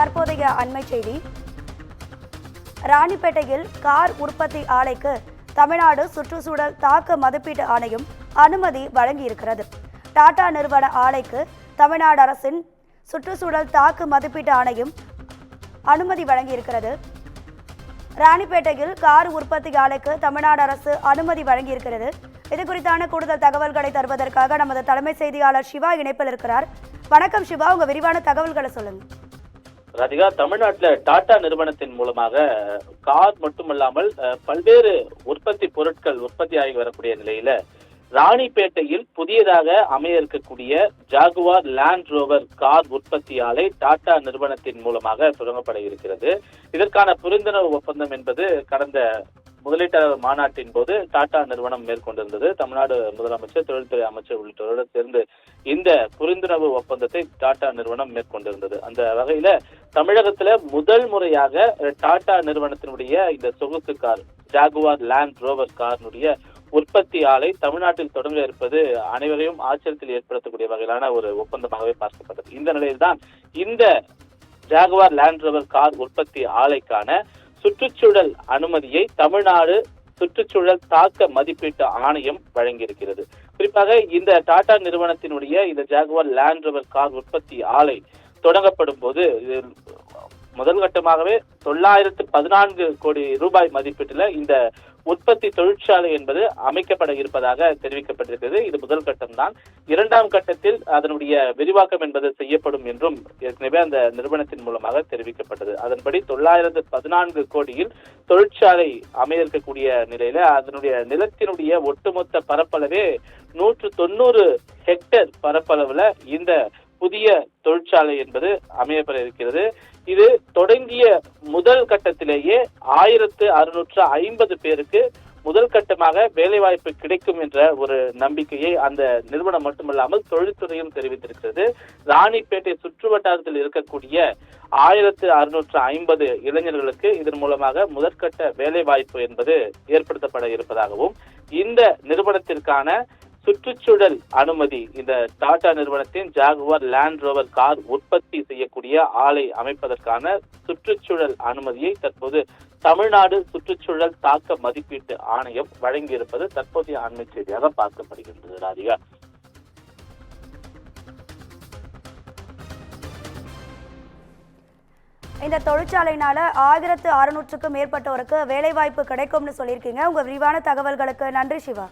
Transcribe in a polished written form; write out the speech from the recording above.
தற்போதைய அண்மை செய்தி. ராணிப்பேட்டையில் கார் உற்பத்தி ஆலைக்கு தமிழ்நாடு சுற்றுச்சூழல் தாக்க மதிப்பீட்டு ஆணையம் அனுமதி வழங்கியிருக்கிறது. டாடா நிறுவன ஆலைக்கு தமிழ்நாடு அரசின் சுற்றுச்சூழல் தாக்க மதிப்பீட்டு ஆணையம் அனுமதி வழங்கியிருக்கிறது. ராணிப்பேட்டையில் கார் உற்பத்தி ஆலைக்கு தமிழ்நாடு அரசு அனுமதி வழங்கியிருக்கிறது. இது குறித்தான கூடுதல் தகவல்களை தருவதற்காக நமது தலைமை செய்தியாளர் சிவா இணைப்பில் இருக்கிறார். வணக்கம் சிவா, உங்க விரிவான தகவல்களை சொல்லுங்க. ராதிகா, தமிழ்நாட்டில் டாடா நிறுவனத்தின் மூலமாக கார் மட்டுமல்லாமல் பல்வேறு உற்பத்தி பொருட்கள் உற்பத்தி ஆகி வரக்கூடிய நிலையில ராணிப்பேட்டையில் புதியதாக அமைய இருக்கக்கூடிய ஜாகுவார் லேண்ட் ரோவர் கார் உற்பத்தி ஆலை டாடா நிறுவனத்தின் மூலமாக தொடங்கப்பட இருக்கிறது. இதற்கான புரிந்துணர்வு ஒப்பந்தம் என்பது கடந்த முதலீட்டாளர் மாநாட்டின் போது டாடா நிறுவனம் மேற்கொண்டிருந்தது. தமிழ்நாடு முதலமைச்சர், தொழில்துறை அமைச்சர் உள்ளிட்டோரோடு சேர்ந்து இந்த புரிந்துணர்வு ஒப்பந்தத்தை டாடா நிறுவனம் மேற்கொண்டிருந்தது. அந்த வகையில தமிழகத்துல முதல் முறையாக டாடா நிறுவனத்தினுடைய இந்த சொகுசு கார் ஜாகுவார் லேண்ட் ரோவர் காரினுடைய உற்பத்தி ஆலை தமிழ்நாட்டில் தொடங்க இருப்பது அனைவரையும் ஆச்சரியத்தில் ஏற்படுத்தக்கூடிய வகையிலான ஒரு ஒப்பந்தமாகவே பார்க்கப்பட்டது. இந்த நிலையில்தான் இந்த ஜாகுவார் லேண்ட் ரோவர் கார் உற்பத்தி ஆலைக்கான சுற்றுச்சூழல் அனுமதியை தமிழ்நாடு சுற்றுச்சூழல் தாக்க மதிப்பீட்டு ஆணையம் வழங்கியிருக்கிறது. குறிப்பாக இந்த டாடா நிறுவனத்தினுடைய இந்த ஜாகுவார் லேண்ட் ரோவர் கார் உற்பத்தி ஆலை தொடங்கப்படும் போது முதல் கட்டமாகவே 914 கோடி ரூபாய் மதிப்பீட்டில் இந்த உற்பத்தி தொழிற்சாலை என்பது அமைக்கப்பட இருப்பதாக தெரிவிக்கப்பட்டிருக்கிறது. இது முதல் கட்டம் தான். இரண்டாம் கட்டத்தில் அதனுடைய விரிவாக்கம் என்பது செய்யப்படும் என்றும் ஏற்கனவே அந்த நிறுவனத்தின் மூலமாக தெரிவிக்கப்பட்டது. அதன்படி 914 கோடியில் தொழிற்சாலை அமைய இருக்கக்கூடிய நிலையில அதனுடைய நிலத்தினுடைய ஒட்டுமொத்த பரப்பளவே 190 ஹெக்டேர் பரப்பளவுல இந்த புதிய தொழிற்சாலை என்பது அமையப்பட இருக்கிறது. இது தொடங்கிய முதல் கட்டத்திலேயே 1650 பேருக்கு முதல் கட்டமாக வேலைவாய்ப்பு கிடைக்கும் என்ற ஒரு நம்பிக்கையை அந்த நிறுவனம் மட்டுமல்லாமல் தொழில்துறையும் தெரிவித்திருக்கிறது. ராணிப்பேட்டை சுற்று வட்டாரத்தில் இருக்கக்கூடிய 1650 இளைஞர்களுக்கு இதன் மூலமாக முதற்கட்ட வேலைவாய்ப்பு என்பது ஏற்படுத்தப்பட இருப்பதாகவும் இந்த நிறுவனத்திற்கான சுற்றுச்சூழல் அனுமதி இந்த டாடா நிறுவனத்தின் ஜாகுவார் லேண்ட் ரோவர் கார் உற்பத்தி செய்யக்கூடிய ஆலை அமைப்பதற்கான சுற்றுச்சூழல் அனுமதியை தற்போது தமிழ்நாடு சுற்றுச்சூழல் தாக்க மதிப்பீட்டு ஆணையம் வழங்கியிருப்பது தற்போதைய அண்மை செய்தியாக பார்க்கப்படுகின்றது. ராதிகா, இந்த தொழிற்சாலையினால 1600க்கும் மேற்பட்டோருக்கு வேலைவாய்ப்பு கிடைக்கும்னு சொல்லியிருக்கீங்க. உங்க விரிவான தகவல்களுக்கு நன்றி சிவா.